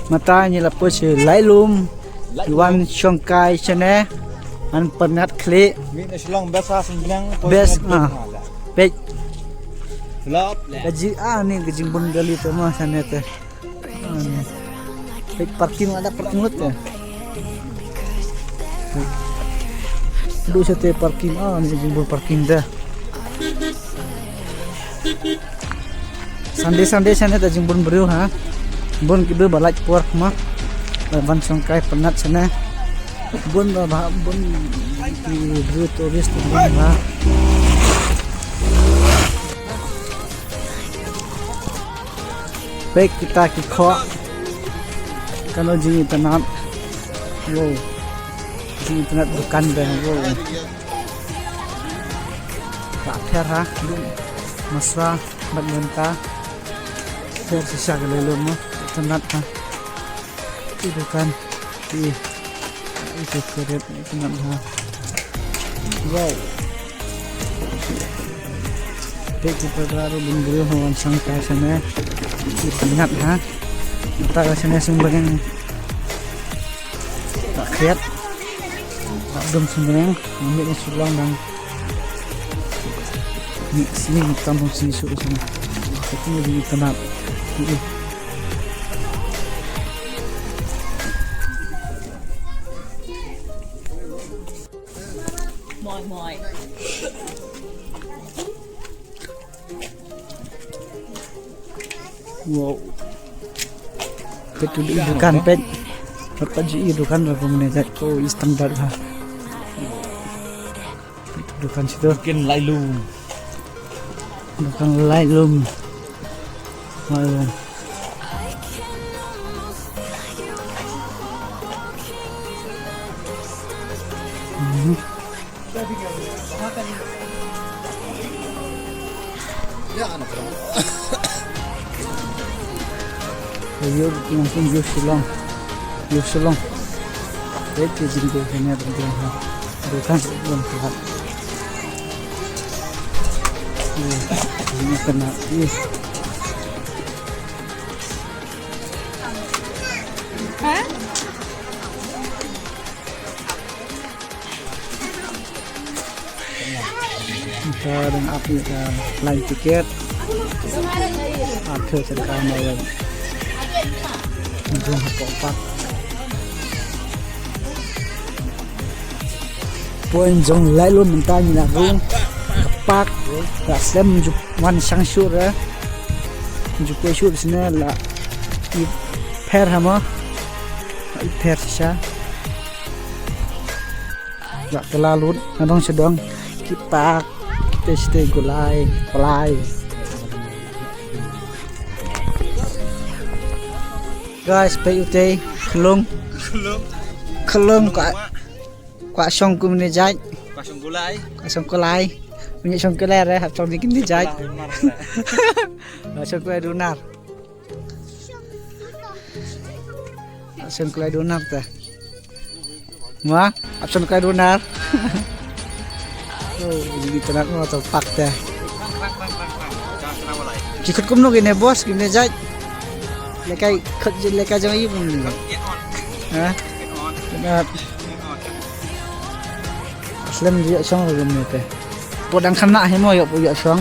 matanya lapos lailum Iwan Shongkai chane an pernat kli best pek gaji ni gaji bun gali tu mah sana tu pek parking ada parking lot ya dulu saya parking ni gaji bun parking dah Sunday sana gaji bun beriu ha bun kita balai puak mah Ban Shongkai penat sana bun bun di beriu turis tu bun ha baik kita kikok kalau jini tenat wow jini tenat bukan dah wow tak terah masra badmenta ter sisa kelelum tenat ha itu bukan di itu keret tenat ha wow baik kita baru buru Ban Shongkai sana ingat ha kita rasanya sumbernya tak kreat tak dom sumbernya ambilnya sulang dan sini tampung sini suruh sana itu di tenat moi wow itu dukan pet apa ji dukan rekomendasi ko standar ha dukan situ Dukan lailum Ayo langsung yo sulong itu jadi hanya berjalan bukan belum tepat ini kena kita dengan api lain tiket akhir cerita malam jom kopak poin jong lailum mentanya rung kepak rasem juk wan sangsur juk pesur sini la per hama per sisa gak kelalut nadong sedang kipak kita stay gulai pelai guys PUT kelung kwa song kum ni jai kwa song kulai punya song kulai hab song bikin ni jai song kulai donar song kulai donar ta ma hab song kulai donar oh jadi tenat mau topak ta jikut kum no gini bos gini jai lekai kerja lekai jangan ibu ni, ha? Benar. Aslam dia song lagi ni teh. Podang kena hemo yuk punya song.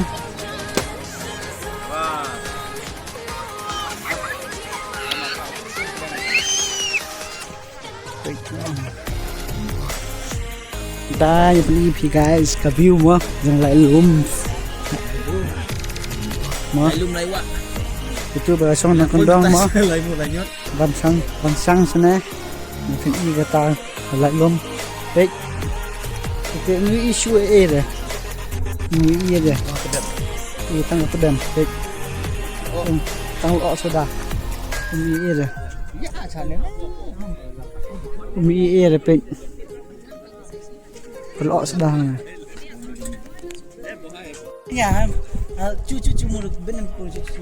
Kita beli pi guys, ke view mah yang lailum. Mah. lailum laiwa Itu berasal nak kendang mah bansang sana mungkin ini kata lailum baik oke ini isu dah ini dah ini tanggal pedam baik tanggal sudah ini dah ini dah baik pelok sudah ya cucu muruk benar pun cucu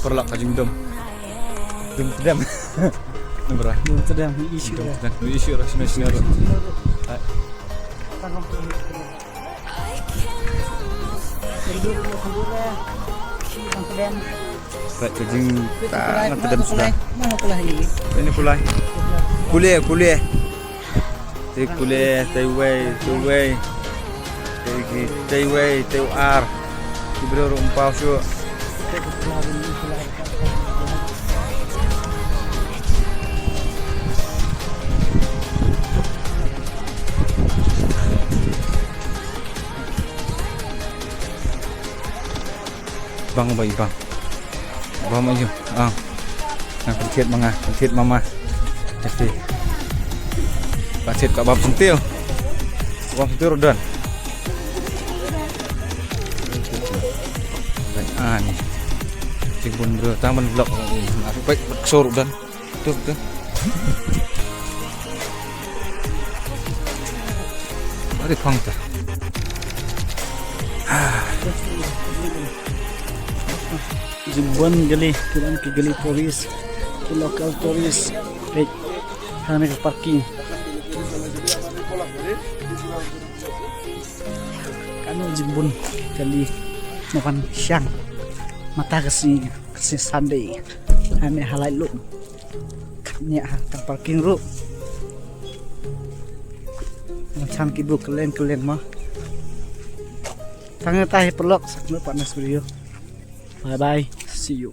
perlak kajing dom pedam nomor sedang isu dah isu rasanya sinar Tang pedam. Baik kajing tangan pedam sudah. Mana pula ini? Ini kulai. Kuliah. Taiway. Taiwar. Diberi rumpau su. Bang bayi bang. Bang maju. Nah pencet mama. Jadi. Pencet kat bab sentil. Bab sentil dan. Nih. Cingpun bro, taman vlog. Aku baik suruh dan. Tuh. Ada pangta. Jumbuan gali, kiran ke gali polis, ke lokal polis, baik, hanya ke parking. Kanu jimbun gali makan siang, mata kasi Sunday, hanya halai lu, kanya ke parking lu, macam kibu kelen mah, tangan tahi pelok, sakno panas video. Bye bye. See you.